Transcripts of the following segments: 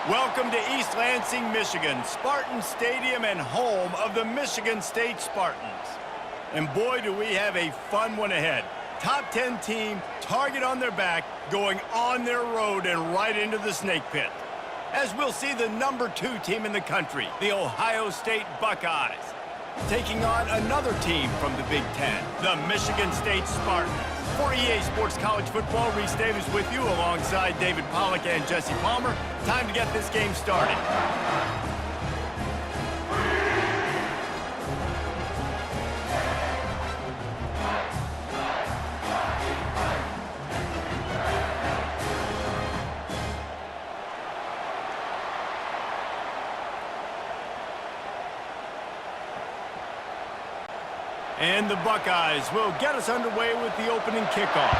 Welcome to East Lansing, Michigan, Spartan Stadium and home of the Michigan State Spartans. And boy, do we have a fun one ahead. Top 10 team, target on their back, going on their road and right into the snake pit. As we'll see the number 2 team in the country, the Ohio State Buckeyes, taking on another team from the Big Ten, the Michigan State Spartans. For EA Sports College Football, Reese Davis with you alongside David Pollack and Jesse Palmer. Time to get this game started. And the Buckeyes will get us underway with the opening kickoff.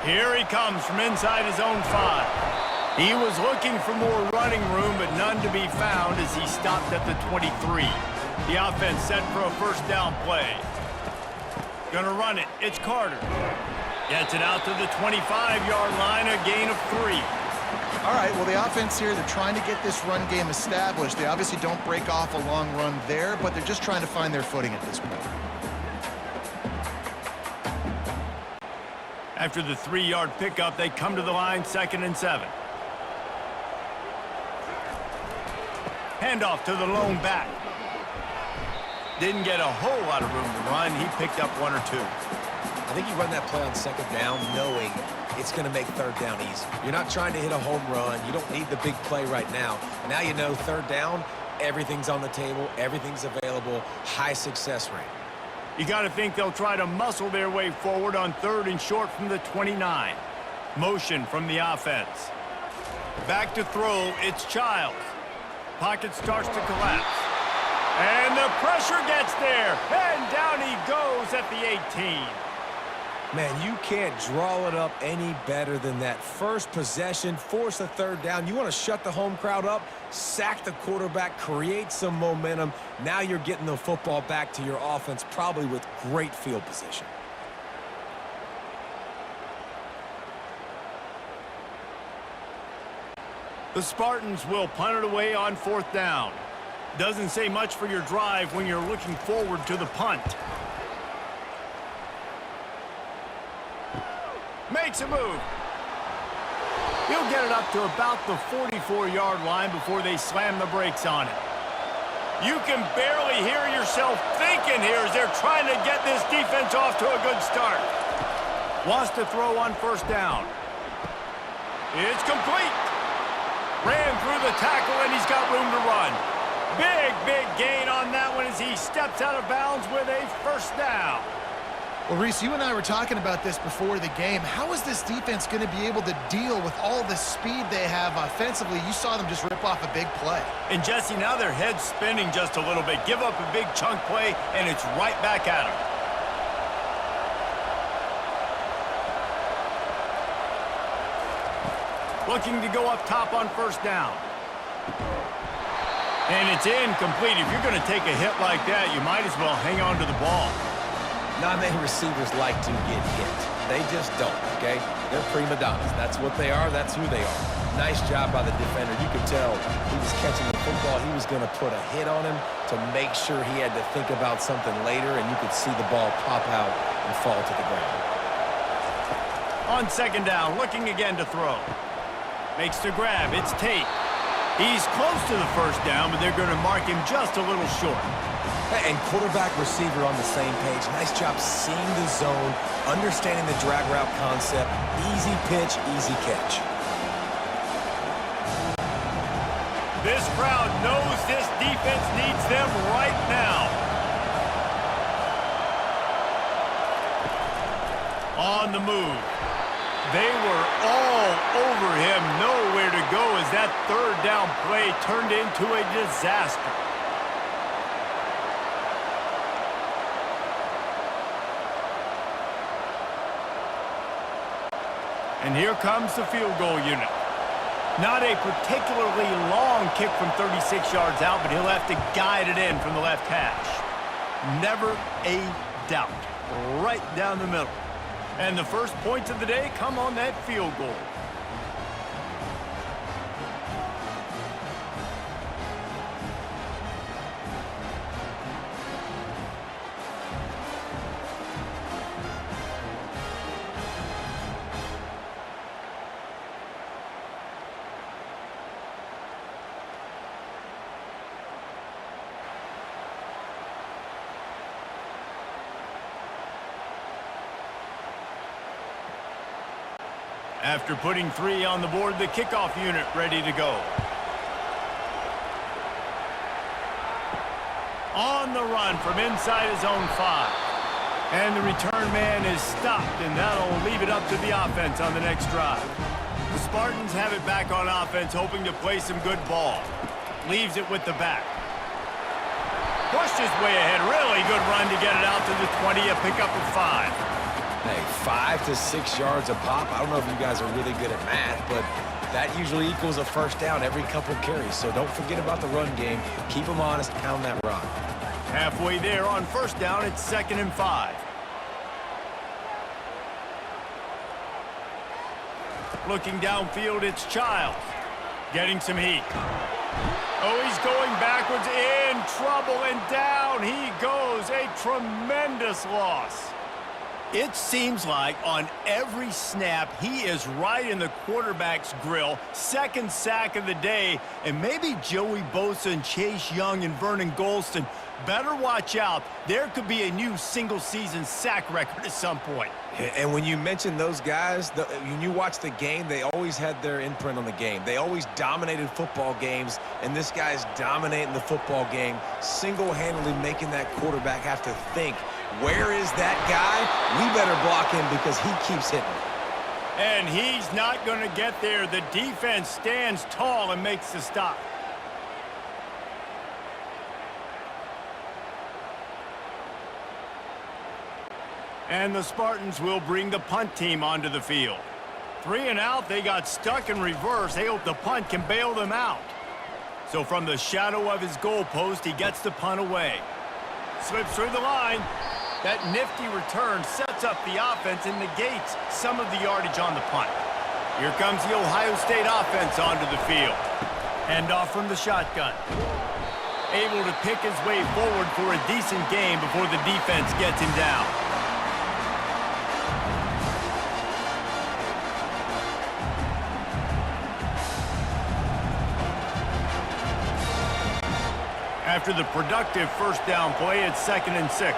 Here he comes from inside his own 5. He was looking for more running room, but none to be found as he stopped at the 23. The offense set for a first down play. Gonna run it. It's Carter. Gets it out to the 25-yard line, a gain of 3. All right, well, the offense here, they're trying to get this run game established. They obviously don't break off a long run there, but they're just trying to find their footing at this point. After the 3-yard pickup, they come to the line, 2nd and 7. Handoff to the lone back. Didn't get a whole lot of room to run. He picked up 1 or 2. I think you run that play on 2nd down knowing it's going to make 3rd down easy. You're not trying to hit a home run. You don't need the big play right now. Now you know 3rd down, everything's on the table, everything's available, high success rate. You got to think they'll try to muscle their way forward on 3rd and short from the 29. Motion from the offense. Back to throw, it's Childs. Pocket starts to collapse. And the pressure gets there. And down he goes at the 18. Man, you can't draw it up any better than that. First possession, force a 3rd down. You want to shut the home crowd up, sack the quarterback, create some momentum. Now you're getting the football back to your offense, probably with great field position. The Spartans will punt it away on 4th down. Doesn't say much for your drive when you're looking forward to the punt. Makes a move. He'll get it up to about the 44-yard line before they slam the brakes on it. You can barely hear yourself thinking here as they're trying to get this defense off to a good start. Wants to throw on 1st down. It's complete. Ran through the tackle and he's got room to run. Big gain on that one as he steps out of bounds with a 1st down. Well, Reese, you and I were talking about this before the game. How is this defense going to be able to deal with all the speed they have offensively? You saw them just rip off a big play. And Jesse, now their head's spinning just a little bit. Give up a big chunk play, and it's right back at them. Looking to go up top on 1st down. And it's incomplete. If you're going to take a hit like that, you might as well hang on to the ball. Not many receivers like to get hit. They just don't, okay? They're prima donnas. That's what they are. That's who they are. Nice job by the defender. You could tell he was catching the football. He was going to put a hit on him to make sure he had to think about something later, and you could see the ball pop out and fall to the ground. On 2nd down, looking again to throw. Makes the grab. It's Tate. He's close to the 1st down, but they're going to mark him just a little short. And quarterback receiver on the same page. Nice job seeing the zone, understanding the drag route concept. Easy pitch, easy catch. This crowd knows this defense needs them right now. On the move. They were all over him, nowhere to go as that 3rd down play turned into a disaster. And here comes the field goal unit. Not a particularly long kick from 36 yards out, but he'll have to guide it in from the left hash. Never a doubt. Right down the middle. And the first points of the day come on that field goal. After putting 3 on the board, the kickoff unit ready to go. On the run from inside his own 5. And the return man is stopped, and that'll leave it up to the offense on the next drive. The Spartans have it back on offense, hoping to play some good ball. Leaves it with the back. Pushed his way ahead. Really good run to get it out to the 20, a pickup of 5. Hey, 5 to 6 yards a pop. I don't know if you guys are really good at math, but that usually equals a first down every couple carries. So don't forget about the run game. Keep them honest, pound that rock. Halfway there on first down, it's 2nd and 5. Looking downfield, it's Childs. Getting some heat. Oh, he's going backwards, in trouble, and down he goes. A tremendous loss. It seems like on every snap, he is right in the quarterback's grill. 2nd sack of the day, and maybe Joey Bosa and Chase Young and Vernon Golston better watch out. There could be a new single-season sack record at some point. And when you mention those guys, when you watch the game, they always had their imprint on the game. They always dominated football games, and this guy's dominating the football game, single-handedly making that quarterback have to think, where is that guy? We better block him because he keeps hitting. And he's not going to get there. The defense stands tall and makes the stop. And the Spartans will bring the punt team onto the field. 3 and out, they got stuck in reverse. They hope the punt can bail them out. So from the shadow of his goalpost, he gets the punt away. Slips through the line. That nifty return sets up the offense and negates some of the yardage on the punt. Here comes the Ohio State offense onto the field. Handoff from the shotgun. Able to pick his way forward for a decent game before the defense gets him down. After the productive first down play, it's 2nd and 6.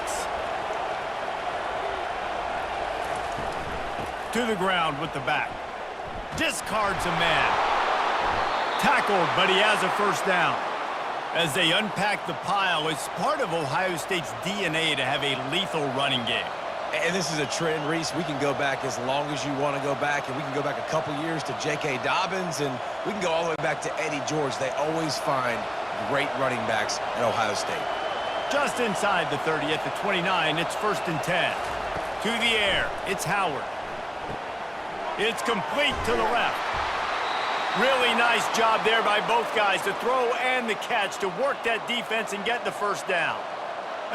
To the ground with the back. Discards a man. Tackled, but he has a first down. As they unpack the pile, it's part of Ohio State's DNA to have a lethal running game. And this is a trend, Reese. We can go back as long as you want to go back, and we can go back a couple years to J.K. Dobbins, and we can go all the way back to Eddie George. They always find great running backs at Ohio State. Just inside the 30 at the 29, it's 1st and 10. To the air, it's Howard. It's complete to the left. Really nice job there by both guys to throw and the catch to work that defense and get the first down.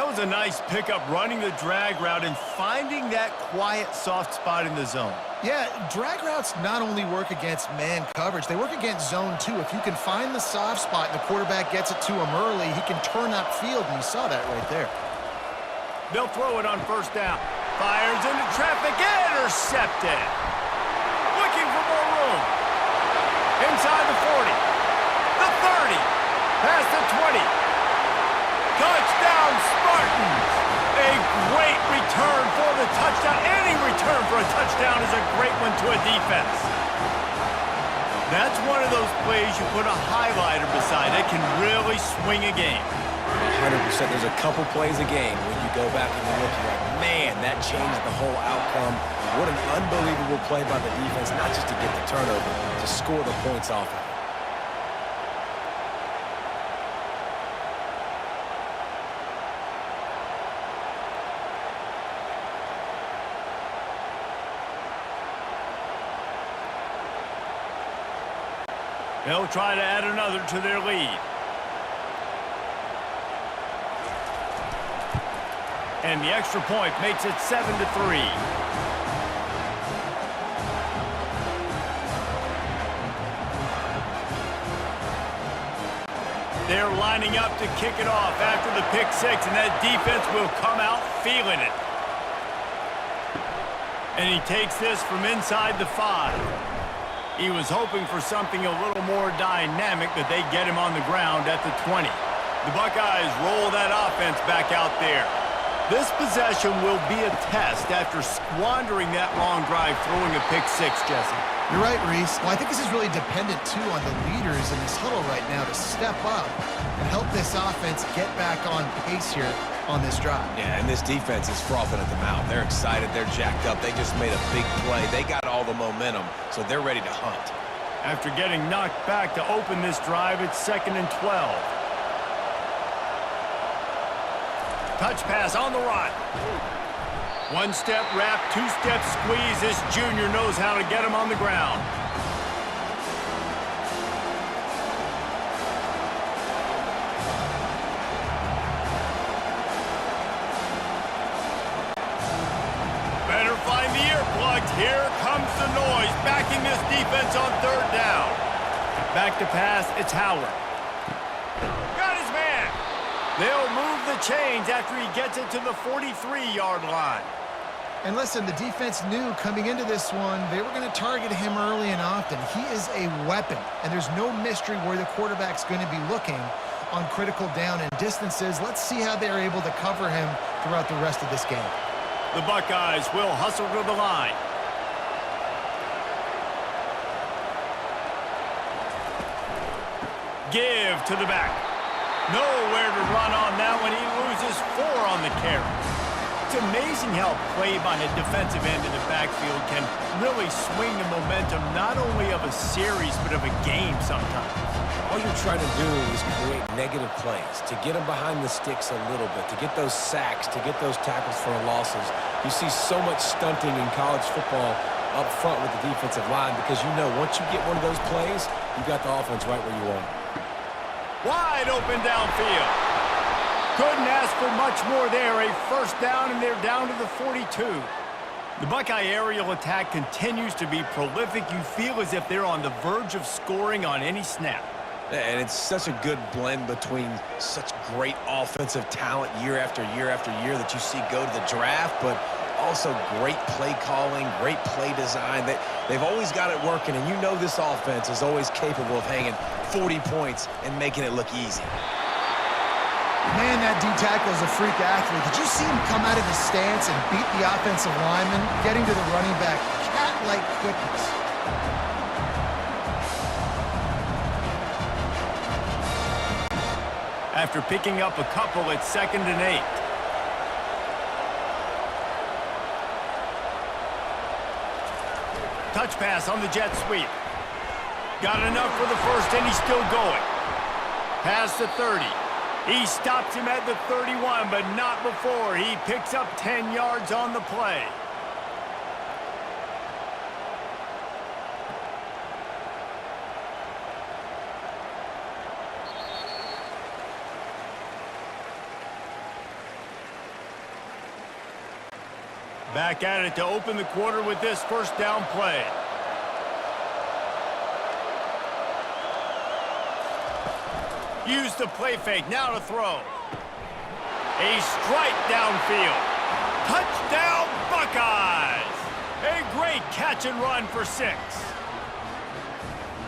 That was a nice pickup running the drag route and finding that quiet, soft spot in the zone. Yeah, drag routes not only work against man coverage, they work against zone too. If you can find the soft spot and the quarterback gets it to him early, he can turn upfield, and you saw that right there. They'll throw it on first down. Fires into traffic, intercepted. Looking for more room. Inside the 40, the 30, past the 20. Touchdown, Spartans! A great return for the touchdown. Any return for a touchdown is a great one to a defense. That's one of those plays you put a highlighter beside. It can really swing a game. 100%. There's a couple plays a game when you go back and you look, you're like, man, that changed the whole outcome. What an unbelievable play by the defense, not just to get the turnover, to score the points off of it. They'll try to add another to their lead. And the extra point makes it 7-3. They're lining up to kick it off after the pick six, and that defense will come out feeling it. And he takes this from inside the 5. He was hoping for something a little more dynamic, but they get him on the ground at the 20. The Buckeyes roll that offense back out there. This possession will be a test after squandering that long drive throwing a pick six, Jesse. You're right, Reese. Well, I think this is really dependent, too, on the leaders in this huddle right now to step up and help this offense get back on pace here on this drive. Yeah, and this defense is frothing at the mouth. They're excited. They're jacked up. They just made a big play. They got all the momentum, so they're ready to hunt. After getting knocked back to open this drive, it's 2nd and 12. Touch pass on the run. One-step wrap, two-step squeeze. This junior knows how to get him on the ground. Better find the earplugs. Here comes the noise, backing this defense on 3rd down. Back to pass, it's Howard. Got his man. They'll move the chains after he gets it to the 43-yard line. And listen, the defense knew coming into this one, they were going to target him early and often. He is a weapon, and there's no mystery where the quarterback's going to be looking on critical down and distances. Let's see how they're able to cover him throughout the rest of this game. The Buckeyes will hustle to the line. Give to the back. Nowhere to run on that one. He loses 4 on the carry. It's amazing how play by a defensive end in the backfield can really swing the momentum not only of a series but of a game sometimes. All you're trying to do is create negative plays, to get them behind the sticks a little bit, to get those sacks, to get those tackles for losses. You see so much stunting in college football up front with the defensive line because you know once you get one of those plays, you got the offense right where you want it. Wide open downfield. Couldn't ask for much more there. A 1st down, and they're down to the 42. The Buckeye aerial attack continues to be prolific. You feel as if they're on the verge of scoring on any snap. And it's such a good blend between such great offensive talent year after year after year that you see go to the draft, but also great play calling, great play design. They've always got it working, and you know this offense is always capable of hanging 40 points and making it look easy. Man, that D-tackle is a freak athlete. Did you see him come out of his stance and beat the offensive lineman, getting to the running back? Cat-like quickness. After picking up a couple, it's 2nd and 8. Touch pass on the jet sweep. Got enough for the 1st, and he's still going. Pass to 30. He stops him at the 31, but not before. He picks up 10 yards on the play. Back at it to open the quarter with this 1st down play. Use the play fake, now to throw. A strike downfield. Touchdown, Buckeyes! A great catch and run for 6.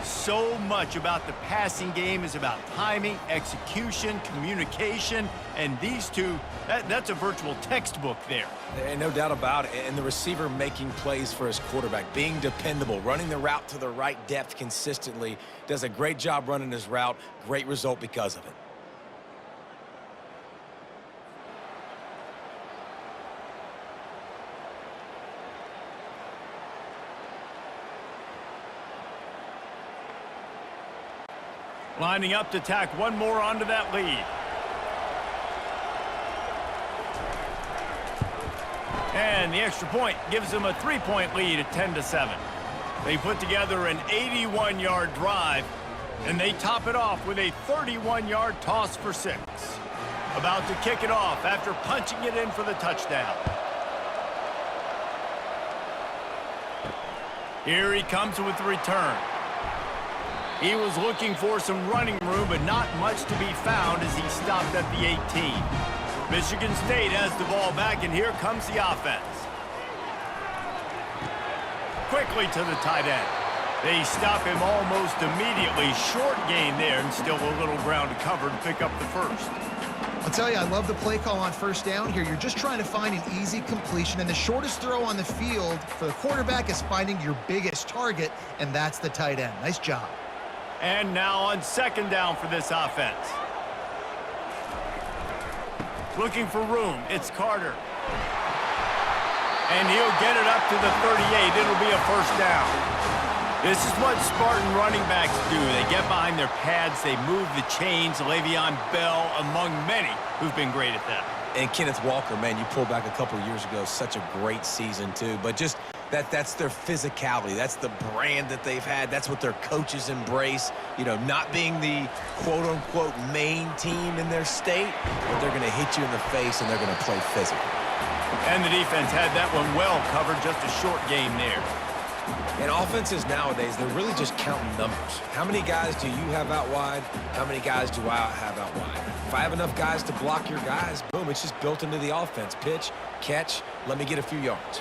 So much about the passing game is about timing, execution, communication, and these two, that's a virtual textbook there. And no doubt about it. And the receiver making plays for his quarterback, being dependable, running the route to the right depth consistently, does a great job running his route. Great result because of it. Lining up to tack one more onto that lead. And the extra point gives them a 3-point lead at 10-7. They put together an 81-yard drive, and they top it off with a 31-yard toss for 6. About to kick it off after punching it in for the touchdown. Here he comes with the return. He was looking for some running room, but not much to be found as he stopped at the 18. Michigan State has the ball back, and here comes the offense. Quickly to the tight end. They stop him almost immediately. Short gain there, and still a little ground to cover to pick up the first. I'll tell you, I love the play call on first down here. You're just trying to find an easy completion, and the shortest throw on the field for the quarterback is finding your biggest target, and that's the tight end. Nice job. And now on second down for this offense. Looking for room. It's Carter. And he'll get it up to the 38. It'll be a first down. This is what Spartan running backs do. They get behind their pads, they move the chains. Le'Veon Bell, among many, who've been great at that. And Kenneth Walker, man, you pulled back a couple years ago. Such a great season, too. But just that's their physicality. That's the brand that they've had. That's what their coaches embrace. You know, not being the quote-unquote main team in their state, but they're going to hit you in the face, and they're going to play physical. And the defense had that one well covered, just a short gain there. And offenses nowadays, they're really just counting numbers. How many guys do you have out wide? How many guys do I have out wide? If I have enough guys to block your guys, boom, it's just built into the offense. Pitch, catch, let me get a few yards.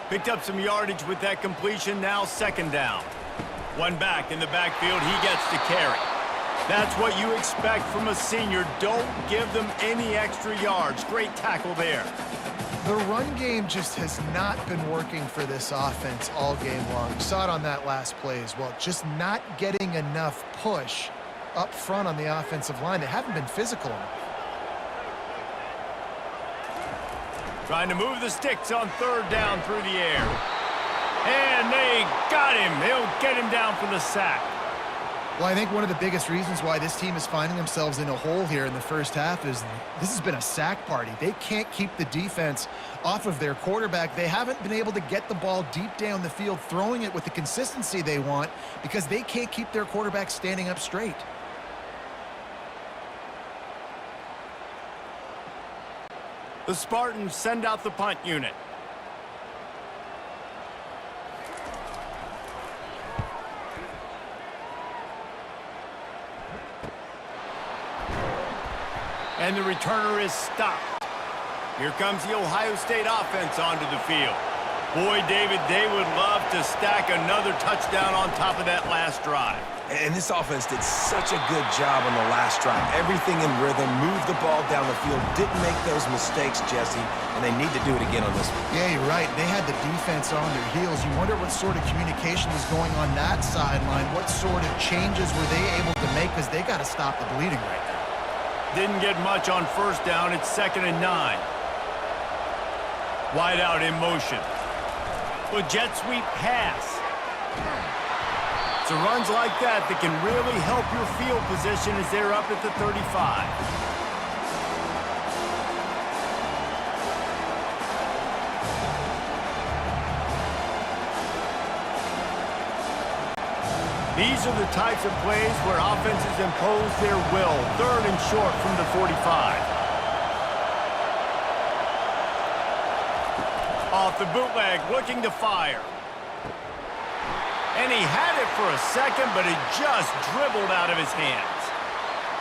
Picked up some yardage with that completion. Now second down. One back in the backfield. He gets to carry. That's what you expect from a senior. Don't give them any extra yards. Great tackle there. The run game just has not been working for this offense all game long. You saw it on that last play as well. Just not getting enough push up front on the offensive line. They haven't been physical enough. Trying to move the sticks on third down through the air. And they got him. They'll get him down for the sack. Well, I think one of the biggest reasons why this team is finding themselves in a hole here in the first half is this has been a sack party. They can't keep the defense off of their quarterback. They haven't been able to get the ball deep down the field, throwing it with the consistency they want because they can't keep their quarterback standing up straight. The Spartans send out the punt unit. And the returner is stopped. Here comes the Ohio State offense onto the field. Boy, David, they would love to stack another touchdown on top of that last drive. And this offense did such a good job on the last drive. Everything in rhythm, moved the ball down the field, didn't make those mistakes, Jesse, and they need to do it again on this one. Yeah, you're right. They had the defense on their heels. You wonder what sort of communication was going on that sideline. What sort of changes were they able to make because they got to stop the bleeding right now. Didn't get much on first down. It's 2nd and 9. Wide out in motion. Well, jet sweep pass. So runs like that can really help your field position as they're up at the 35. These are the types of plays where offenses impose their will. 3rd and short from the 45. Off the bootleg, looking to fire. And he had it for a second, but it just dribbled out of his hands.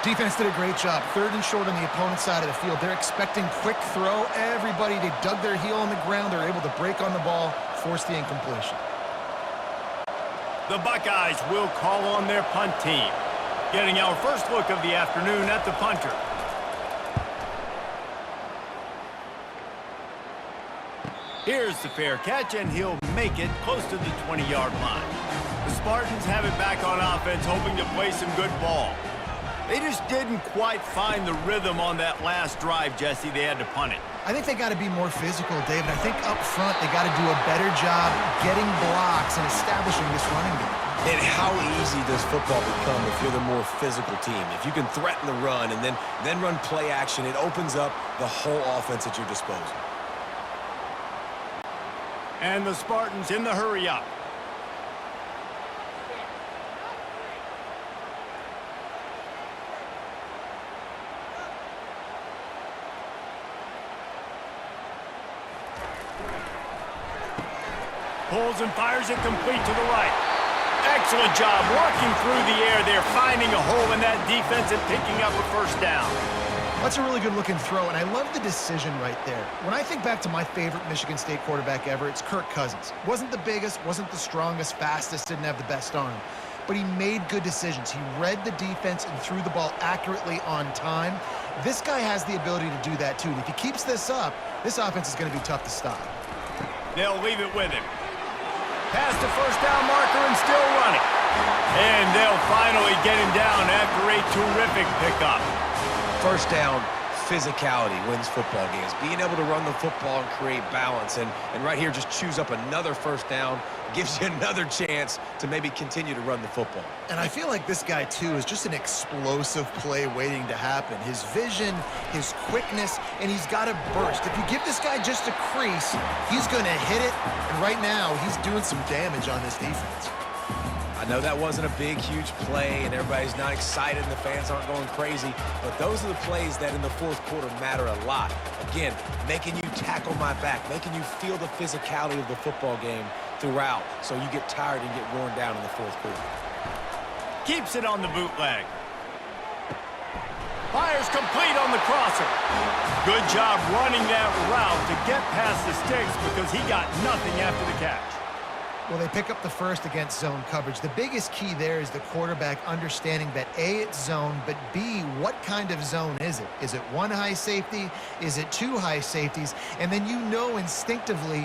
Defense did a great job. 3rd and short on the opponent's side of the field. They're expecting quick throw. Everybody, they dug their heel on the ground. They're able to break on the ball, force the incompletion. The Buckeyes will call on their punt team. Getting our first look of the afternoon at the punter. Here's the fair catch, and he'll make it close to the 20-yard line. The Spartans have it back on offense, hoping to play some good ball. They just didn't quite find the rhythm on that last drive, Jesse. They had to punt it. I think they got to be more physical, David. I think up front they got to do a better job getting blocks and establishing this running game. And how easy does football become if you're the more physical team? If you can threaten the run and then run play action, it opens up the whole offense at your disposal. And the Spartans in the hurry up. Pulls and fires it complete to the right. Excellent job working through the air there, finding a hole in that defense and picking up a first down. That's a really good-looking throw, and I love the decision right there. When I think back to my favorite Michigan State quarterback ever, it's Kirk Cousins. Wasn't the biggest, wasn't the strongest, fastest, didn't have the best arm, but he made good decisions. He read the defense and threw the ball accurately on time. This guy has the ability to do that, too. And if he keeps this up, this offense is going to be tough to stop. They'll leave it with him. Past the first down marker and still running. And they'll finally get him down after a terrific pickup. First down, physicality wins football games. Being able to run the football and create balance. And right here, just choose up another first down, gives you another chance to maybe continue to run the football. And I feel like this guy, too, is just an explosive play waiting to happen. His vision, his quickness, and he's got a burst. If you give this guy just a crease, he's going to hit it. And right now, he's doing some damage on this defense. I know that wasn't a big, huge play, and everybody's not excited, and the fans aren't going crazy, but those are the plays that in the fourth quarter matter a lot. Again, making you tackle my back, making you feel the physicality of the football game throughout, so you get tired and get worn down in the fourth quarter. Keeps it on the bootleg. Fires complete on the crosser. Good job running that route to get past the sticks because he got nothing after the catch. Well, they pick up the first against zone coverage. The biggest key there is the quarterback understanding that A, it's zone, but B, what kind of zone is it? Is it one high safety? Is it two high safeties? And then you know instinctively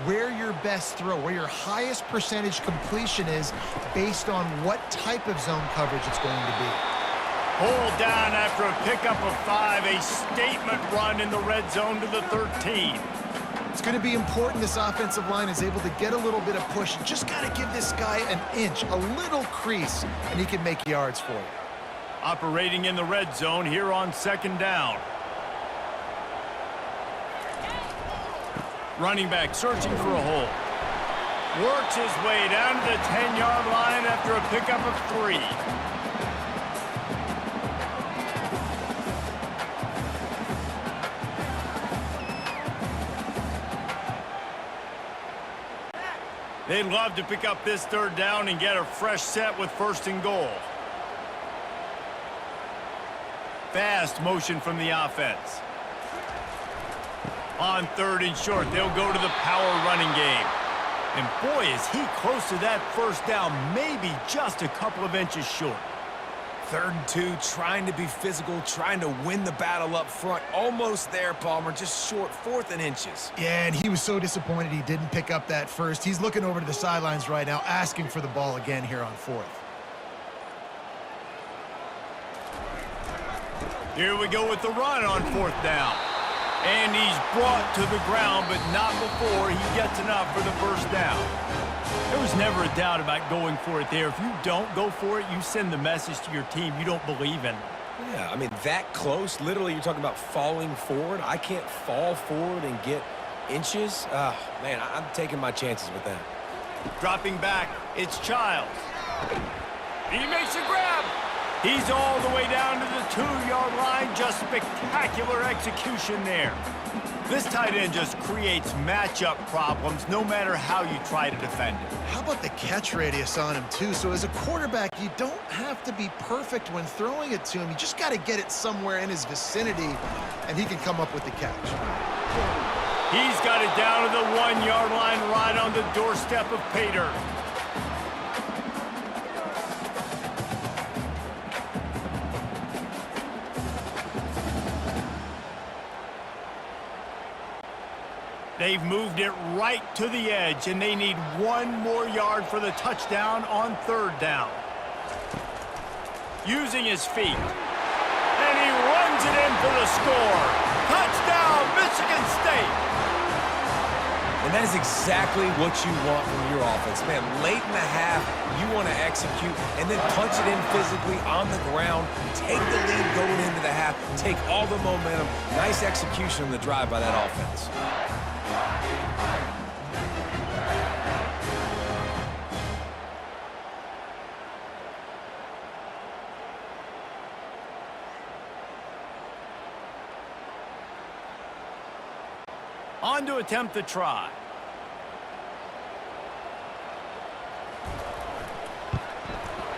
where your best throw, where your highest percentage completion is based on what type of zone coverage it's going to be. Hold down after a pickup of 5, a statement run in the red zone to the 13. It's going to be important this offensive line is able to get a little bit of push. You just got to give this guy an inch, a little crease, and he can make yards for you. Operating in the red zone here on second down. Running back searching for a hole. Works his way down to the 10-yard line after a pickup of 3. They'd love to pick up this third down and get a fresh set with first and goal. Fast motion from the offense. On third and short, they'll go to the power running game. And boy, is he close to that first down, maybe just a couple of inches short. 3rd and 2, trying to be physical, trying to win the battle up front. Almost there, Palmer, just short, 4th and inches. Yeah, and he was so disappointed he didn't pick up that first. He's looking over to the sidelines right now, asking for the ball again here on 4th. Here we go with the run on 4th down. And he's brought to the ground, but not before he gets enough for the first down. There was never a doubt about going for it there. If you don't go for it, you send the message to your team you don't believe in. Yeah, I mean, that close, literally you're talking about falling forward. I can't fall forward and get inches. Man, I'm taking my chances with that. Dropping back, it's Childs. He makes a grab. He's all the way down to the 2-yard line. Just spectacular execution there. This tight end just creates matchup problems no matter how you try to defend it. How about the catch radius on him, too? So as a quarterback, you don't have to be perfect when throwing it to him. You just got to get it somewhere in his vicinity, and he can come up with the catch. He's got it down to the 1-yard line right on the doorstep of pay dirt. They've moved it right to the edge, and they need 1 more yard for the touchdown on 3rd down. Using his feet. And he runs it in for the score. Touchdown, Michigan State! And that is exactly what you want from your offense. Man, late in the half, you want to execute and then punch it in physically on the ground, take the lead going into the half, take all the momentum. Nice execution on the drive by that offense. On to attempt the try.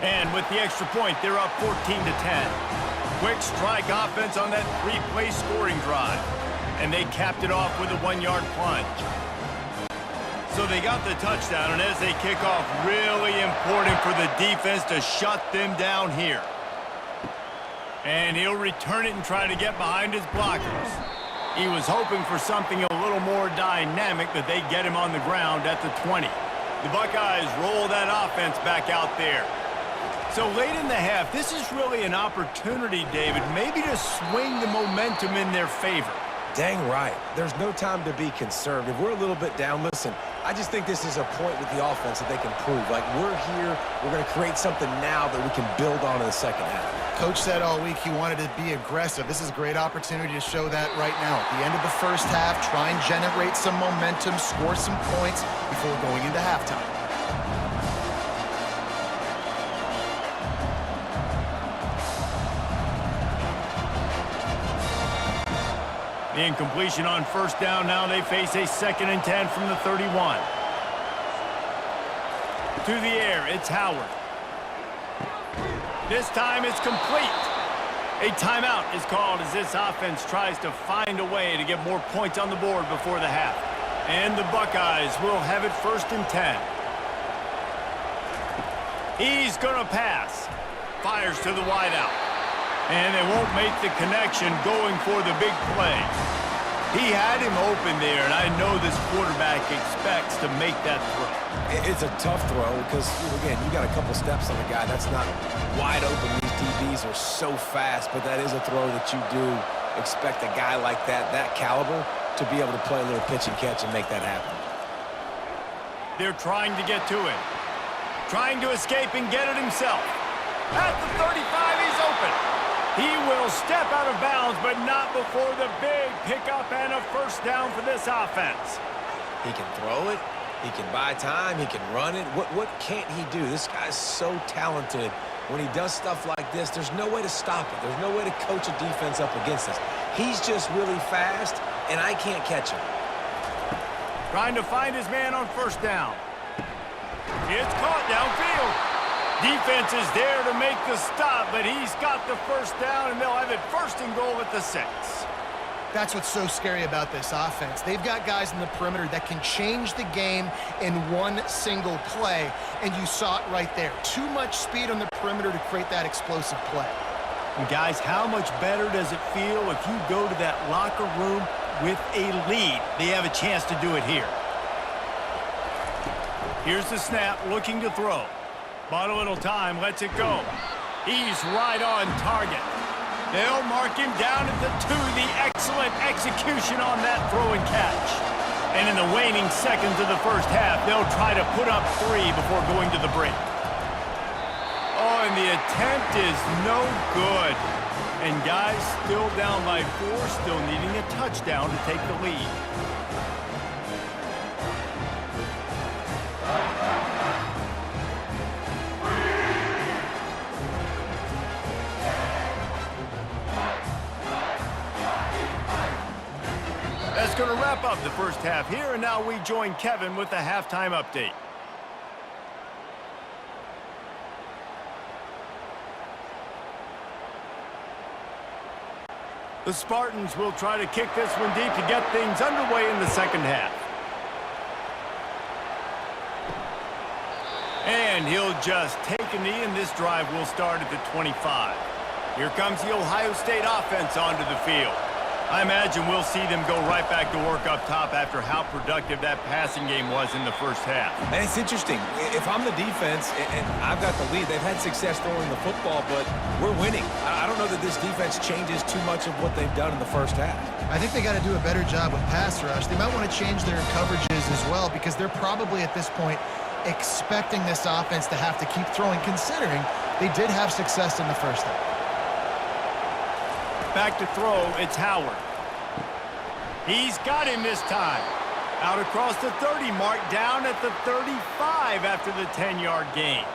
And with the extra point, they're up 14-10. Quick strike offense on that three-play scoring drive. And they capped it off with a 1-yard plunge. So they got the touchdown, and as they kick off, really important for the defense to shut them down here. And he'll return it and try to get behind his blockers. He was hoping for something a little more dynamic, but they get him on the ground at the 20. The Buckeyes roll that offense back out there. So late in the half, this is really an opportunity, David, maybe to swing the momentum in their favor. Dang right. There's no time to be conservative. We're a little bit down. Listen, I just think this is a point with the offense that they can prove. Like, we're here, we're going to create something now that we can build on in the second half. Coach said all week he wanted to be aggressive. This is a great opportunity to show that right now. At the end of the first half, try and generate some momentum, score some points before going into halftime. The incompletion on first down. Now they face a 2nd and 10 from the 31. To the air, it's Howard. This time it's complete. A timeout is called as this offense tries to find a way to get more points on the board before the half. And the Buckeyes will have it 1st and 10. He's going to pass. Fires to the wideout. And they won't make the connection going for the big play. He had him open there, and I know this quarterback expects to make that throw. It's a tough throw because, again, you got a couple steps on the guy. That's not wide open. These DBs are so fast, but that is a throw that you do expect a guy like that caliber, to be able to play a little pitch and catch and make that happen. They're trying to get to him. Trying to escape and get it himself. At the 35, he's open. He will step out of bounds, but not before the big pickup and a 1st down for this offense. He can throw it. He can buy time. He can run it. What can't he do? This guy's so talented. When he does stuff like this, there's no way to stop it. There's no way to coach a defense up against this. He's just really fast, and I can't catch him. Trying to find his man on 1st down. It's caught downfield. Defense is there to make the stop, but he's got the 1st down, and they'll have it 1st and goal at the 6. That's what's so scary about this offense. They've got guys in the perimeter that can change the game in one single play, and you saw it right there. Too much speed on the perimeter to create that explosive play. And guys, how much better does it feel if you go to that locker room with a lead? They have a chance to do it here. Here's the snap, looking to throw. Bought a little time, lets it go. He's right on target. They'll mark him down at the 2. The excellent execution on that throw and catch. And in the waning seconds of the first half, they'll try to put up 3 before going to the break. Oh, and the attempt is no good. And guys, still down by 4, still needing a touchdown to take the lead. That's going to wrap up the first half here, and now we join Kevin with the halftime update. The Spartans will try to kick this one deep to get things underway in the second half. And he'll just take a knee, and this drive will start at the 25. Here comes the Ohio State offense onto the field. I imagine we'll see them go right back to work up top after how productive that passing game was in the first half. And it's interesting. If I'm the defense and I've got the lead, they've had success throwing the football, but we're winning. I don't know that this defense changes too much of what they've done in the first half. I think they got to do a better job with pass rush. They might want to change their coverages as well, because they're probably at this point expecting this offense to have to keep throwing, considering they did have success in the first half. Back to throw, it's Howard. He's got him this time. Out across the 30 mark, down at the 35 after the 10-yard gain.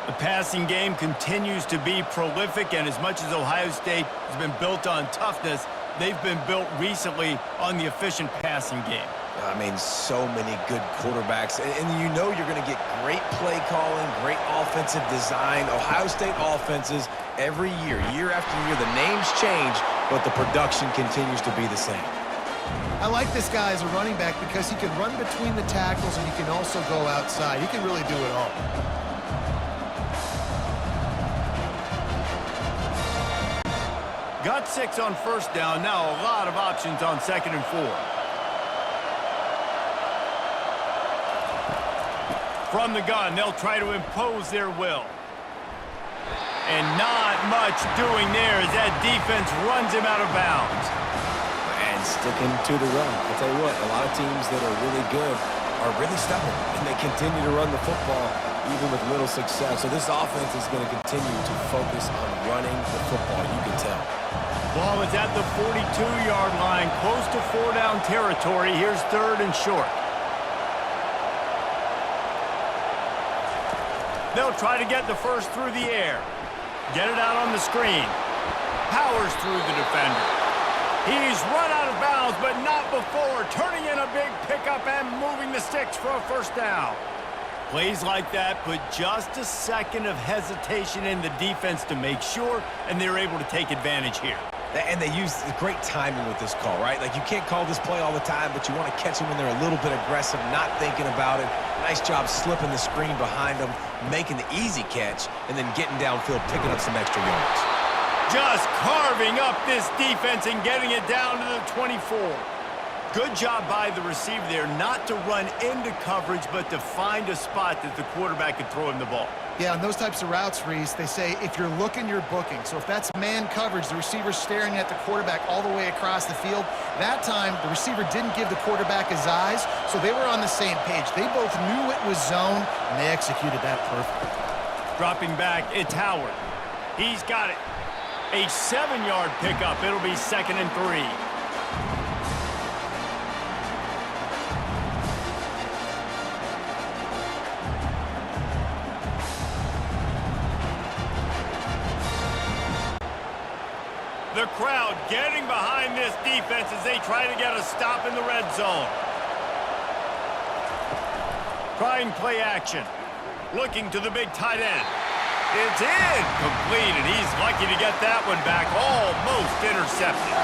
The passing game continues to be prolific, and as much as Ohio State has been built on toughness, they've been built recently on the efficient passing game. I mean, so many good quarterbacks. And you know you're going to get great play calling, great offensive design. Ohio State offenses every year, year after year, the names change, but the production continues to be the same. I like this guy as a running back because he can run between the tackles and he can also go outside. He can really do it all. Got 6 on first down. Now a lot of options on 2nd and 4. From the gun, they'll try to impose their will. And not much doing there as that defense runs him out of bounds. And sticking to the run. I'll tell you what, a lot of teams that are really good are really stubborn, and they continue to run the football even with little success. So this offense is going to continue to focus on running the football, you can tell. Ball is at the 42-yard line, close to 4-down territory. Here's 3rd and short. They'll try to get the first through the air. Get it out on the screen. Powers through the defender. He's run out of bounds, but not before turning in a big pickup and moving the sticks for a first down. Plays like that put just a second of hesitation in the defense to make sure, and they're able to take advantage here. And they use great timing with this call, right? Like, you can't call this play all the time, but you want to catch them when they're a little bit aggressive, not thinking about it. Nice job slipping the screen behind them, making the easy catch, and then getting downfield, picking up some extra yards. Just carving up this defense and getting it down to the 24. Good job by the receiver there not to run into coverage, but to find a spot that the quarterback could throw him the ball. Yeah, on those types of routes, Reese, they say if you're looking, you're booking. So if that's man coverage, the receiver's staring at the quarterback all the way across the field. That time, the receiver didn't give the quarterback his eyes, so they were on the same page. They both knew it was zone, and they executed that perfectly. Dropping back, it's Howard. He's got it. A 7-yard pickup. It'll be 2nd and 3. The crowd getting behind this defense as they try to get a stop in the red zone. Trying play action. Looking to the big tight end. It's in. Completed. He's lucky to get that one back. Almost intercepted.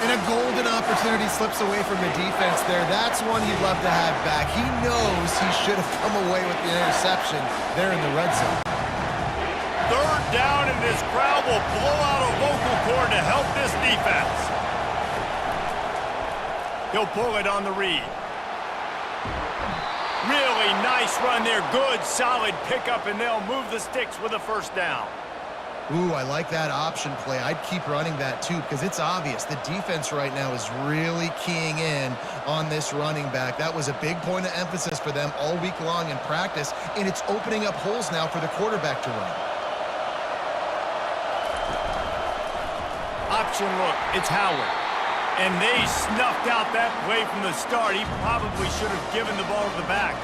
And a golden opportunity slips away from the defense there. That's one he'd love to have back. He knows he should have come away with the interception there in the red zone. 3rd down, and this crowd will blow out a vocal cord to help this defense. He'll pull it on the read. Really nice run there. Good, solid pickup, and they'll move the sticks with a first down. Ooh, I like that option play. I'd keep running that too because it's obvious the defense right now is really keying in on this running back. That was a big point of emphasis for them all week long in practice, and it's opening up holes now for the quarterback to run. Option look, it's Howard. And they snuffed out that play from the start. He probably should have given the ball to the back.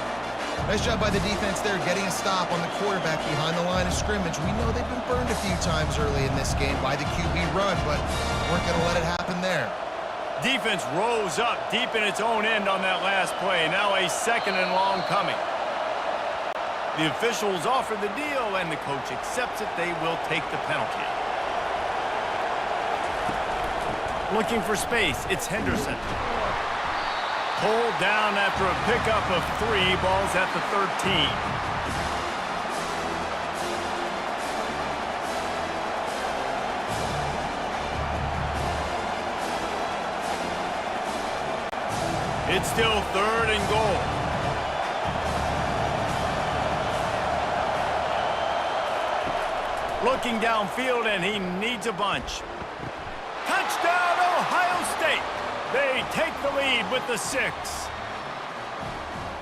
Nice job by the defense there, getting a stop on the quarterback behind the line of scrimmage. We know they've been burned a few times early in this game by the QB run, but weren't going to let it happen there. Defense rose up deep in its own end on that last play. Now a 2nd and long coming. The officials offer the deal, and the coach accepts it. They will take the penalty. Looking for space, it's Henderson. Pulled down after a pickup of 3, balls at the 13. It's still 3rd and goal. Looking downfield, and he needs a bunch. Touchdown, Ohio State. They take the lead with the 6.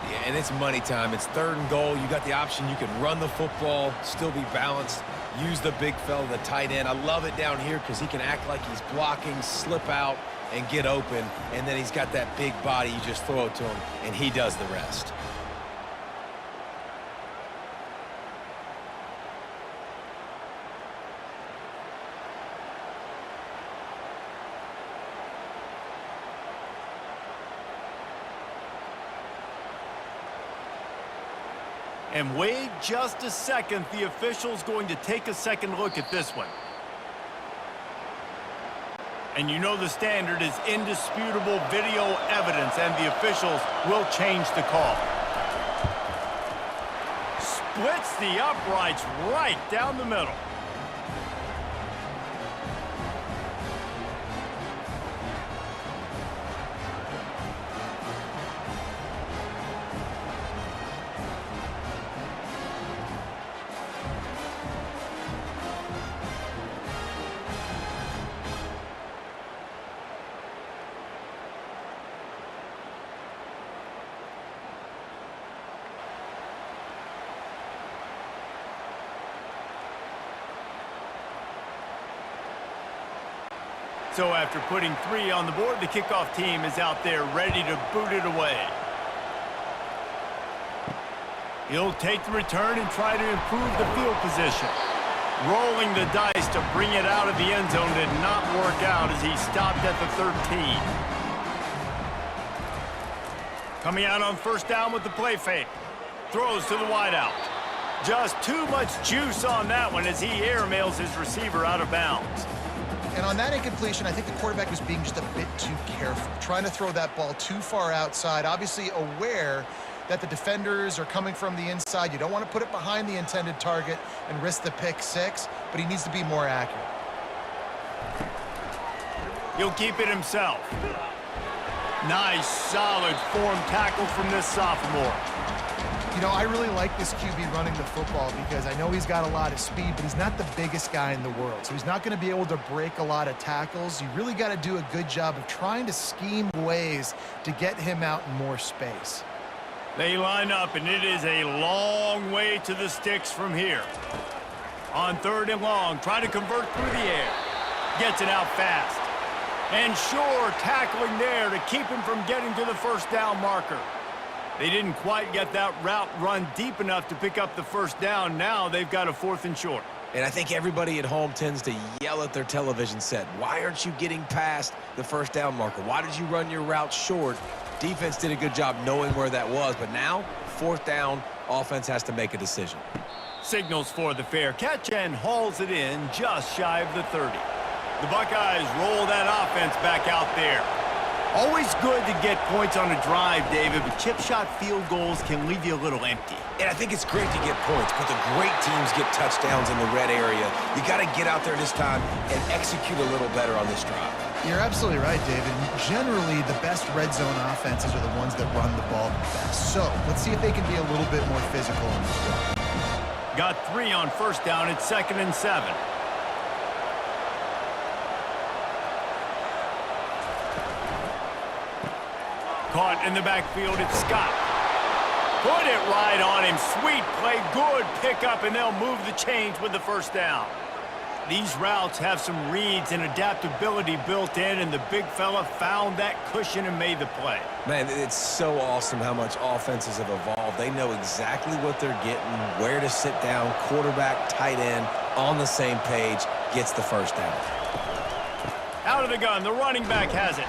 Yeah, and it's money time. It's 3rd and goal. You got the option. You can run the football, still be balanced, use the big fella, the tight end. I love it down here because he can act like he's blocking, slip out, and get open. And then he's got that big body. You just throw it to him, and he does the rest. And wait just a second, the official's going to take a second look at this one. And you know the standard is indisputable video evidence, and the officials will change the call. Splits the uprights right down the middle. So after putting 3 on the board, the kickoff team is out there ready to boot it away. He'll take the return and try to improve the field position. Rolling the dice to bring it out of the end zone did not work out as he stopped at the 13. Coming out on first down with the play fake. Throws to the wideout. Just too much juice on that one as he airmails his receiver out of bounds. And on that incompletion, I think the quarterback was being just a bit too careful, trying to throw that ball too far outside, obviously aware that the defenders are coming from the inside. You don't want to put it behind the intended target and risk the pick six, but he needs to be more accurate. He'll keep it himself. Nice, solid form tackle from this sophomore. You know, I really like this QB running the football because I know he's got a lot of speed, but he's not the biggest guy in the world. So he's not going to be able to break a lot of tackles. You really got to do a good job of trying to scheme ways to get him out in more space. They line up, and it is a long way to the sticks from here. On 3rd and long, trying to convert through the air. Gets it out fast. And sure, tackling there to keep him from getting to the first down marker. They didn't quite get that route run deep enough to pick up the first down. Now they've got a 4th and short. And I think everybody at home tends to yell at their television set. Why aren't you getting past the first down marker? Why did you run your route short? Defense did a good job knowing where that was, but now, 4th down, offense has to make a decision. Signals for the fair catch and hauls it in just shy of the 30. The Buckeyes roll that offense back out there. Always good to get points on a drive, David, but chip shot field goals can leave you a little empty. And I think it's great to get points, but the great teams get touchdowns in the red area. You got to get out there this time and execute a little better on this drive. You're absolutely right, David. Generally, the best red zone offenses are the ones that run the ball the best. So let's see if they can be a little bit more physical on this drive. Got 3 on first down. It's 2nd and 7. Caught in the backfield, it's Scott. Put it right on him. Sweet play, good pickup, and they'll move the chains with the first down. These routes have some reads and adaptability built in, and the big fella found that cushion and made the play. Man, it's so awesome how much offenses have evolved. They know exactly what they're getting, where to sit down, quarterback, tight end, on the same page, gets the first down. Out of the gun, the running back has it.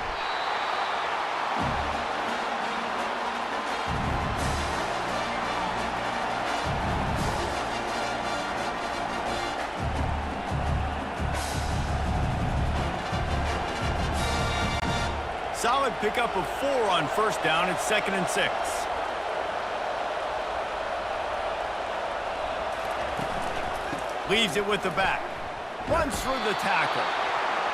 Solid pickup of 4 on first down. It's 2nd and 6. Leaves it with the back. Runs through the tackle.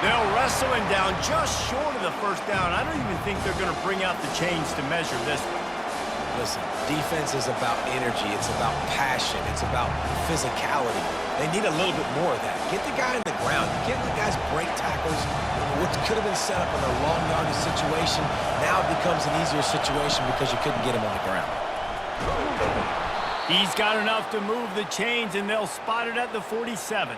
They'll wrestle him down just short of the first down. I don't even think they're going to bring out the chains to measure this one. Listen, defense is about energy. It's about passion. It's about physicality. They need a little bit more of that. Get the guy in the ground. You can't let guys break tackles. What could have been set up in a long yardage situation now becomes an easier situation because you couldn't get him on the ground. He's got enough to move the chains, and they'll spot it at the 47.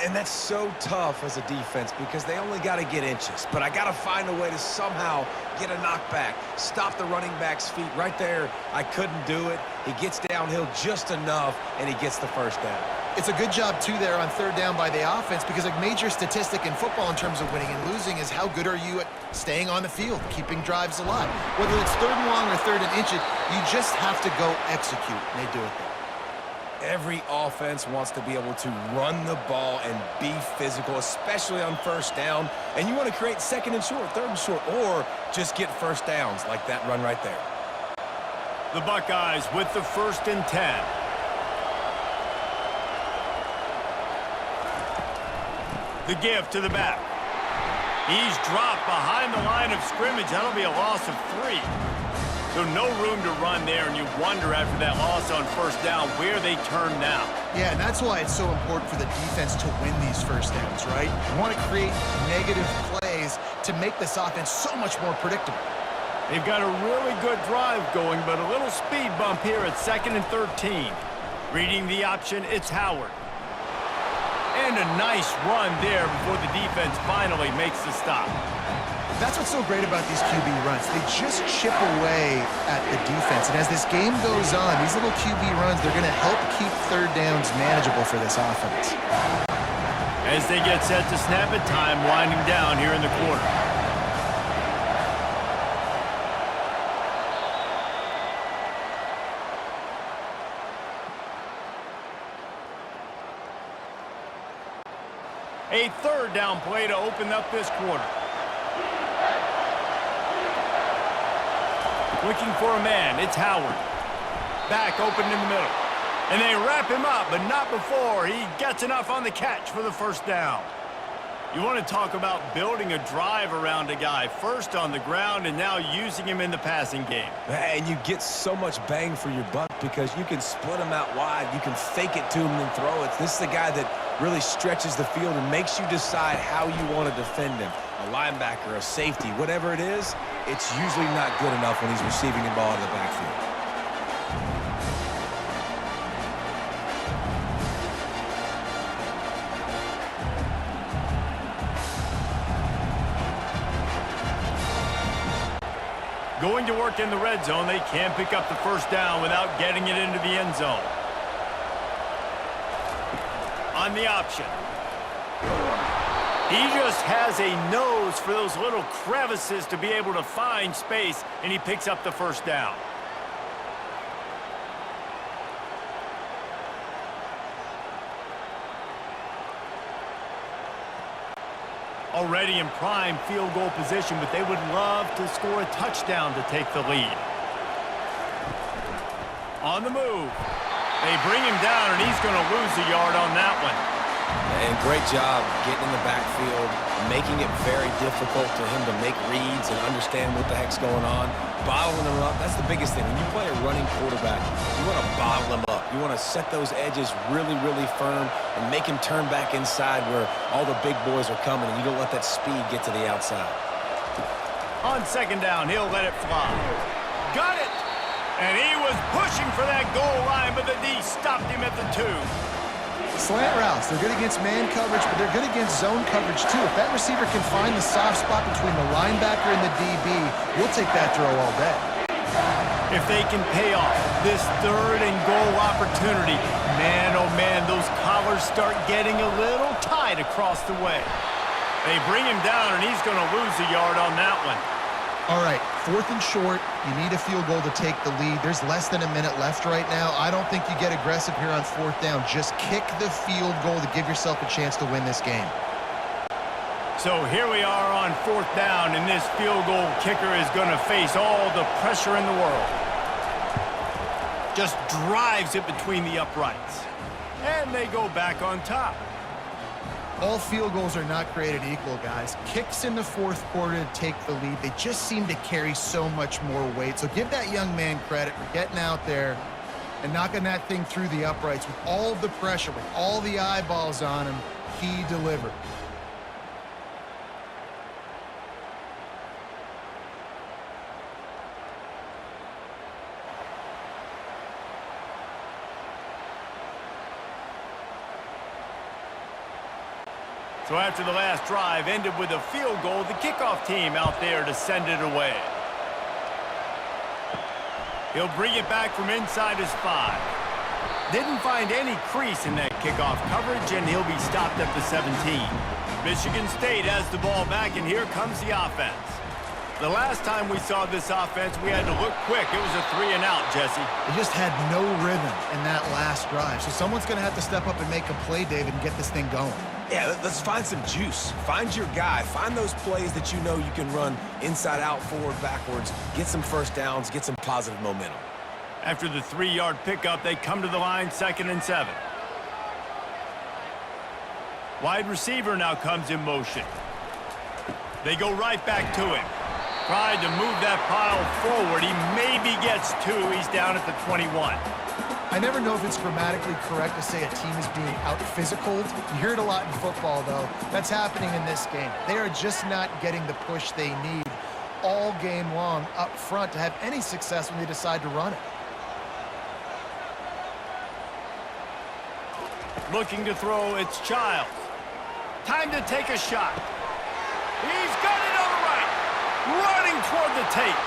And that's so tough as a defense because they only got to get inches. But I got to find a way to somehow get a knockback, stop the running back's feet. Right there, I couldn't do it. He gets downhill just enough, and he gets the first down. It's a good job, too, there on third down by the offense because a major statistic in football in terms of winning and losing is how good are you at staying on the field, keeping drives alive. Whether it's third and long or third and inches, you just have to go execute, and they do it there. Every offense wants to be able to run the ball and be physical, especially on first down. And you want to create second and short, third and short, or just get first downs like that run right there. The Buckeyes with the 1st and 10. The give to the back. He's dropped behind the line of scrimmage. That'll be a loss of 3. So no room to run there, and you wonder after that loss on first down where they turn now. Yeah, and that's why it's so important for the defense to win these first downs, right? You want to create negative plays to make this offense so much more predictable. They've got a really good drive going, but a little speed bump here at 2nd and 13. Reading the option, it's Howard. And a nice run there before the defense finally makes the stop. That's what's so great about these QB runs. They just chip away at the defense. And as this game goes on, these little QB runs, they're going to help keep third downs manageable for this offense. As they get set to snap it, time winding down here in the quarter. A third down play to open up this quarter. Looking for a man, it's Howard. Back open in the middle. And they wrap him up, but not before he gets enough on the catch for the first down. You want to talk about building a drive around a guy, first on the ground and now using him in the passing game. And you get so much bang for your buck because you can split him out wide. You can fake it to him and throw it. This is the guy that really stretches the field and makes you decide how you want to defend him. A linebacker, a safety, whatever it is, it's usually not good enough when he's receiving the ball in the backfield. Going to work in the red zone, they can't pick up the first down without getting it into the end zone. On the option. He just has a nose for those little crevices to be able to find space, and he picks up the first down. Already in prime field goal position, but they would love to score a touchdown to take the lead. On the move. They bring him down, and he's going to lose a yard on that one. And great job getting in the backfield, making it very difficult to him to make reads and understand what the heck's going on. Bottling them up, that's the biggest thing. When you play a running quarterback, you want to bottle them up. You want to set those edges really, really firm and make him turn back inside where all the big boys are coming, and you don't let that speed get to the outside. On second down, he'll let it fly. Got it! And he was pushing for that goal line, but the D stopped him at the 2. Slant routes, they're good against man coverage, but they're good against zone coverage too. If that receiver can find the soft spot between the linebacker and the DB, we'll take that throw all day. If they can pay off this third and goal opportunity, man, oh man, those collars start getting a little tight across the way. They bring him down, and he's going to lose a yard on that one. All right, 4th and short. You need a field goal to take the lead. There's less than a minute left right now. I don't think you get aggressive here on 4th down. Just kick the field goal to give yourself a chance to win this game. So here we are on 4th down, and this field goal kicker is going to face all the pressure in the world. Just drives it between the uprights. And they go back on top. All field goals are not created equal, guys. Kicks in the 4th quarter to take the lead. They just seem to carry so much more weight. So give that young man credit for getting out there and knocking that thing through the uprights with all of the pressure, with all the eyeballs on him. He delivered. So after the last drive ended with a field goal, the kickoff team out there to send it away. He'll bring it back from inside his 5. Didn't find any crease in that kickoff coverage, and he'll be stopped at the 17. Michigan State has the ball back, and here comes the offense. The last time we saw this offense, we had to look quick. It was a 3-and-out, Jesse. They just had no rhythm in that last drive. So someone's going to have to step up and make a play, David, and get this thing going. Yeah, let's find some juice. Find your guy. Find those plays that you know you can run inside out, forward, backwards. Get some first downs. Get some positive momentum. After the 3-yard pickup, they come to the line, 2nd and 7. Wide receiver now comes in motion. They go right back to him. Tried to move that pile forward. He maybe gets 2. He's down at the 21. I never know if it's grammatically correct to say a team is being out-physicaled. You hear it a lot in football, though. That's happening in this game. They are just not getting the push they need all game long up front to have any success when they decide to run it. Looking to throw, it's Childs. Time to take a shot. He's got it on the right. Running toward the tape.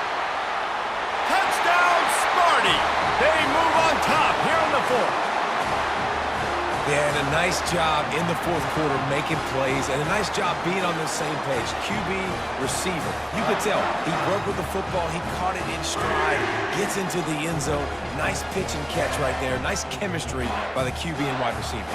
Touchdown, Sparty. They move on top here in the 4th. Yeah, and a nice job in the 4th quarter making plays, and a nice job being on the same page. QB, receiver. You could tell he broke with the football. He caught it in stride, gets into the end zone. Nice pitch and catch right there. Nice chemistry by the QB and wide receiver.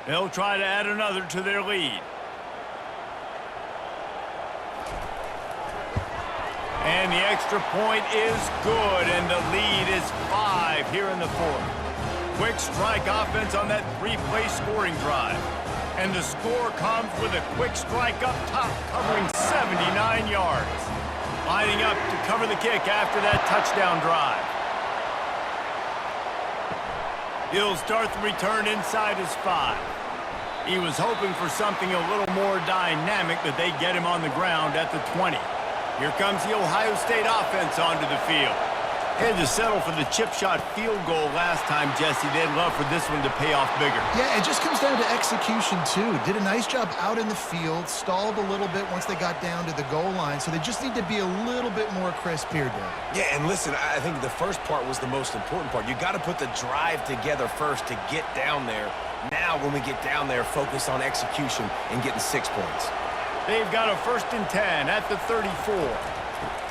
They'll try to add another to their lead. And the extra point is good, and the lead is 5 here in the 4th. Quick strike offense on that 3-play scoring drive. And the score comes with a quick strike up top, covering 79 yards. Lining up to cover the kick after that touchdown drive. He'll start the return inside his 5. He was hoping for something a little more dynamic, but they get him on the ground at the 20. Here comes the Ohio State offense onto the field. Had to settle for the chip shot field goal last time, Jesse. They'd love for this one to pay off bigger. Yeah, it just comes down to execution, too. Did a nice job out in the field, stalled a little bit once they got down to the goal line, so they just need to be a little bit more crisp here, Dave. Yeah, and listen, I think the first part was the most important part. You got to put the drive together first to get down there. Now, when we get down there, focus on execution and getting 6 points. They've got a 1st and 10 at the 34.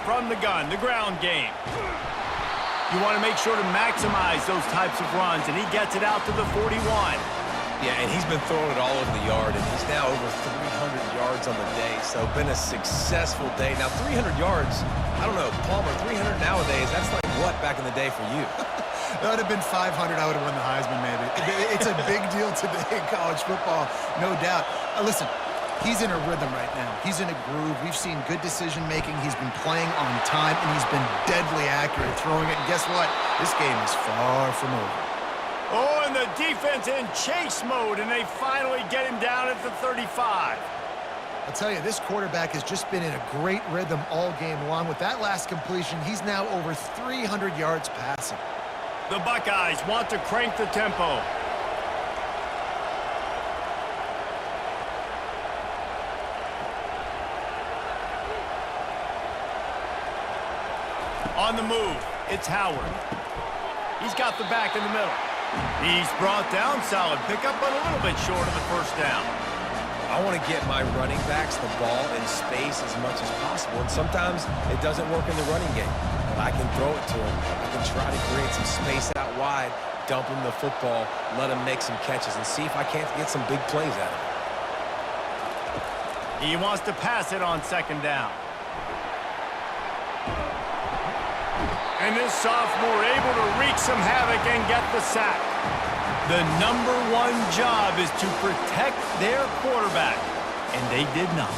From the gun, the ground game. You want to make sure to maximize those types of runs, and he gets it out to the 41. Yeah, and he's been throwing it all over the yard, and he's now over 300 yards on the day, so been a successful day. Now, 300 yards, I don't know, Palmer, 300 nowadays, that's like what back in the day for you? That would have been 500. I would have won the Heisman, maybe. It's a big deal today in college football, no doubt. Listen, he's in a rhythm right now. He's in a groove. We've seen good decision-making. He's been playing on time, and he's been deadly accurate throwing it. And guess what? This game is far from over. Oh, and the defense in chase mode, and they finally get him down at the 35. I'll tell you, this quarterback has just been in a great rhythm all game long. With that last completion, he's now over 300 yards passing. The Buckeyes want to crank the tempo. On the move, it's Howard. He's got the back in the middle. He's brought down, solid pickup, but a little bit short of the 1st down. I want to get my running backs the ball in space as much as possible, and sometimes it doesn't work in the running game. But I can throw it to him. I can try to create some space out wide, dump him the football, let him make some catches, and see if I can't get some big plays out of him. He wants to pass it on 2nd down. And this sophomore able to wreak some havoc and get the sack. The #1 job is to protect their quarterback, and they did not.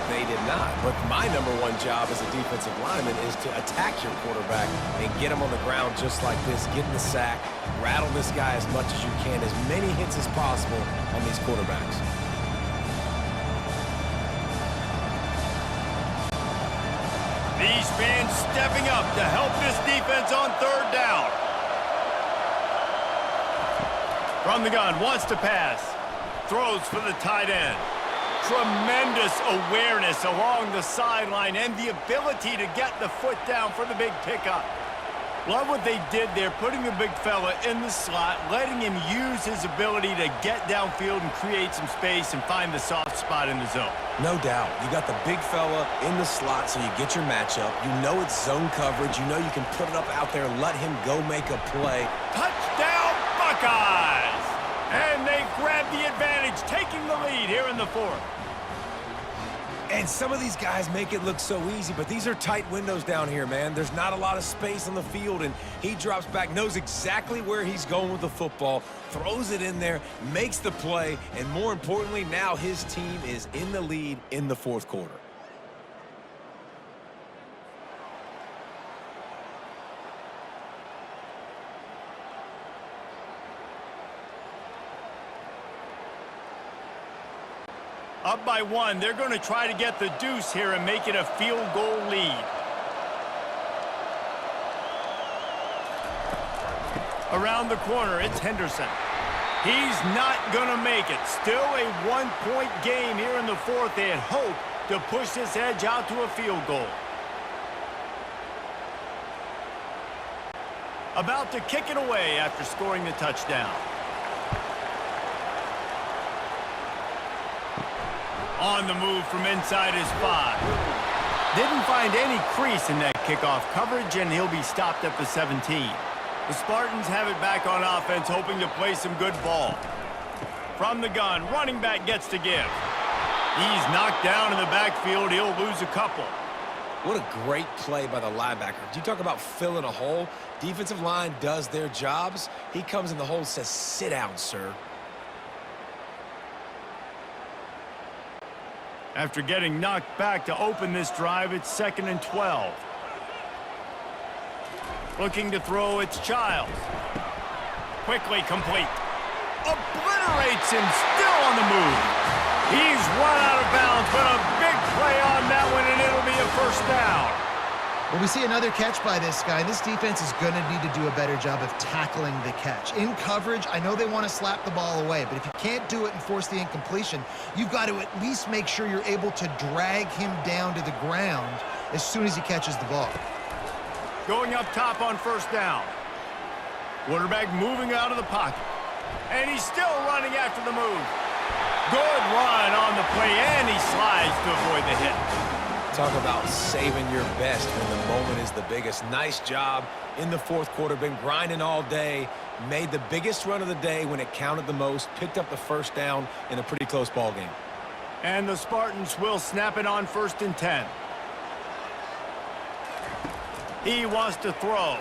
They did not. But my #1 job as a defensive lineman is to attack your quarterback and get him on the ground just like this, get in the sack, rattle this guy as much as you can, as many hits as possible on these quarterbacks. These fans stepping up to help this defense on third down. From the gun, wants to pass. Throws for the tight end. Tremendous awareness along the sideline and the ability to get the foot down for the big pickup. Love what they did there, putting the big fella in the slot, letting him use his ability to get downfield and create some space and find the soft spot in the zone. No doubt. You got the big fella in the slot, so you get your matchup. You know it's zone coverage. You know you can put it up out there, let him go make a play. Touchdown, Buckeyes! And they grab the advantage, taking the lead here in the fourth. And some of these guys make it look so easy, but these are tight windows down here, man. There's not a lot of space on the field, and he drops back, knows exactly where he's going with the football, throws it in there, makes the play, and more importantly, now his team is in the lead in the fourth quarter. Up by one, they're going to try to get the deuce here and make it a field goal lead. Around the corner, it's Henderson. He's not going to make it. Still a one-point game here in the fourth. They had hoped to push this edge out to a field goal. About to kick it away after scoring the touchdown. On the move from inside his 5. Didn't find any crease in that kickoff coverage, and he'll be stopped at the 17. The Spartans have it back on offense, hoping to play some good ball. From the gun, running back gets to give. He's knocked down in the backfield. He'll lose a couple. What a great play by the linebacker. You talk about filling a hole. Defensive line does their jobs. He comes in the hole and says, "Sit down, sir." After getting knocked back to open this drive, it's 2nd and 12. Looking to throw, it's Childs. Quickly complete. Obliterates him, still on the move. He's run out of bounds, but a big play on that one, and it'll be a first down. Well, we see another catch by this guy. This defense is going to need to do a better job of tackling the catch. In coverage, I know they want to slap the ball away, but if you can't do it and force the incompletion, you've got to at least make sure you're able to drag him down to the ground as soon as he catches the ball. Going up top on first down. Quarterback moving out of the pocket. And he's still running after the move. Good run on the play, and he slides to avoid the hit. Talk about saving your best when the moment is the biggest. Nice job in the fourth quarter. Been grinding all day. Made the biggest run of the day when it counted the most. Picked up the first down in a pretty close ball game. And the Spartans will snap it on 1st and 10. He wants to throw.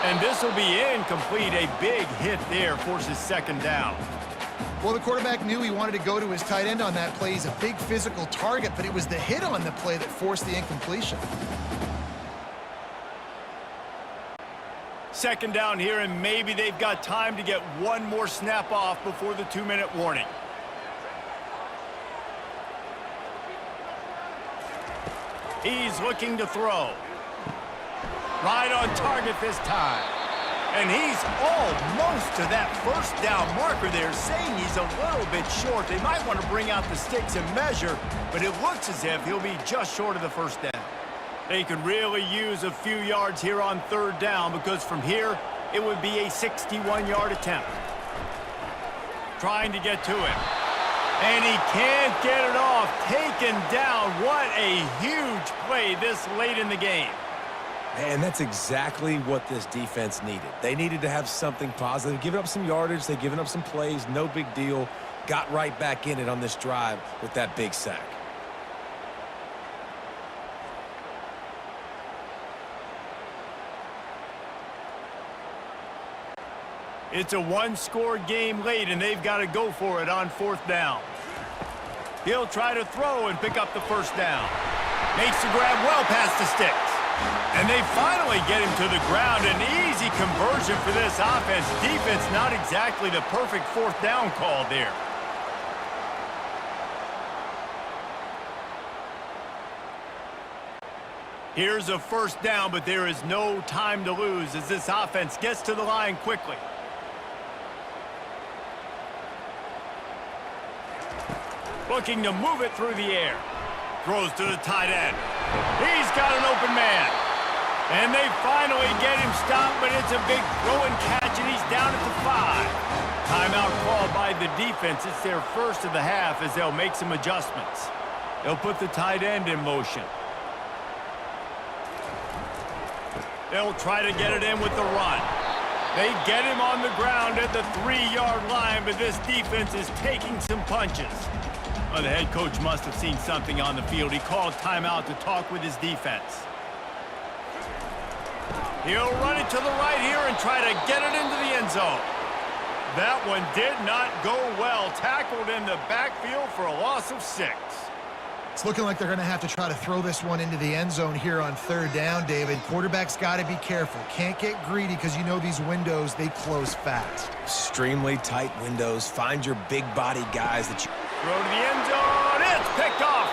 And this will be incomplete. A big hit there forces 2nd down. Well, the quarterback knew he wanted to go to his tight end on that play. He's a big physical target, but it was the hit on the play that forced the incompletion. 2nd down here, and maybe they've got time to get one more snap off before the 2-minute warning. He's looking to throw. Right on target this time. And he's almost to that first down marker there, saying he's a little bit short. They might want to bring out the sticks and measure, but it looks as if he'll be just short of the first down. They could really use a few yards here on 3rd down, because from here, it would be a 61-yard attempt. Trying to get to him. And he can't get it off. Taken down. What a huge play this late in the game. And that's exactly what this defense needed. They needed to have something positive. Giving up some yardage, they've given up some plays, no big deal. Got right back in it on this drive with that big sack. It's a one-score game late, and they've got to go for it on 4th down. He'll try to throw and pick up the first down. Makes the grab well past the sticks. And they finally get him to the ground. An easy conversion for this offense. Defense not exactly the perfect 4th down call there. Here's a first down, but there is no time to lose as this offense gets to the line quickly. Looking to move it through the air. Throws to the tight end. He's got an open man. And they finally get him stopped, but it's a big throw and catch, and he's down at the 5. Timeout called by the defense. It's their first of the half as they'll make some adjustments. They'll put the tight end in motion. They'll try to get it in with the run. They get him on the ground at the 3-yard line, but this defense is taking some punches. Well, the head coach must have seen something on the field. He called timeout to talk with his defense. He'll run it to the right here and try to get it into the end zone. That one did not go well. Tackled in the backfield for a loss of 6. It's looking like they're going to have to try to throw this one into the end zone here on 3rd down, David. Quarterback's got to be careful. Can't get greedy because you know these windows, they close fast. Extremely tight windows. Find your big body guys that you... Throw to the end zone. It's picked off.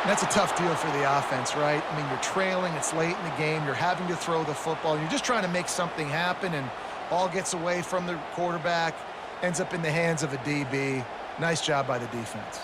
That's a tough deal for the offense, right? I mean, you're trailing. It's late in the game. You're having to throw the football. You're just trying to make something happen, and ball gets away from the quarterback, ends up in the hands of a DB. Nice job by the defense.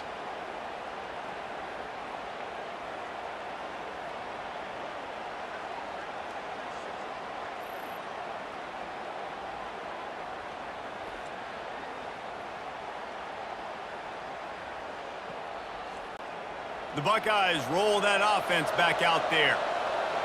The Buckeyes roll that offense back out there.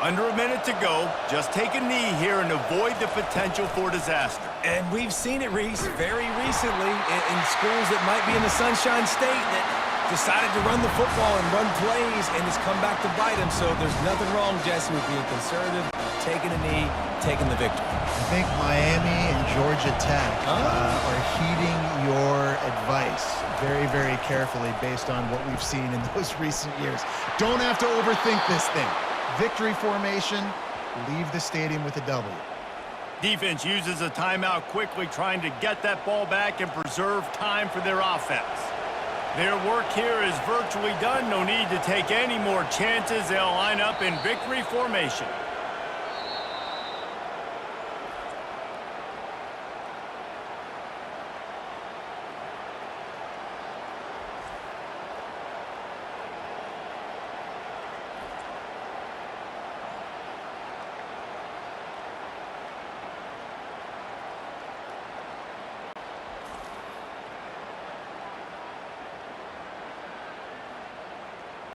Under a minute to go. Just take a knee here and avoid the potential for disaster. And we've seen it, Reese, very recently in schools that might be in the Sunshine State that decided to run the football and run plays, and it's come back to bite them. So there's nothing wrong, Jesse, with being conservative, taking a knee, taking the victory. I think Miami and Georgia Tech are heeding your advice very, very carefully based on what we've seen in those recent years. Don't have to overthink this thing. Victory formation, leave the stadium with a W. Defense uses a timeout quickly, trying to get that ball back and preserve time for their offense. Their work here is virtually done. No need to take any more chances. They'll line up in victory formation.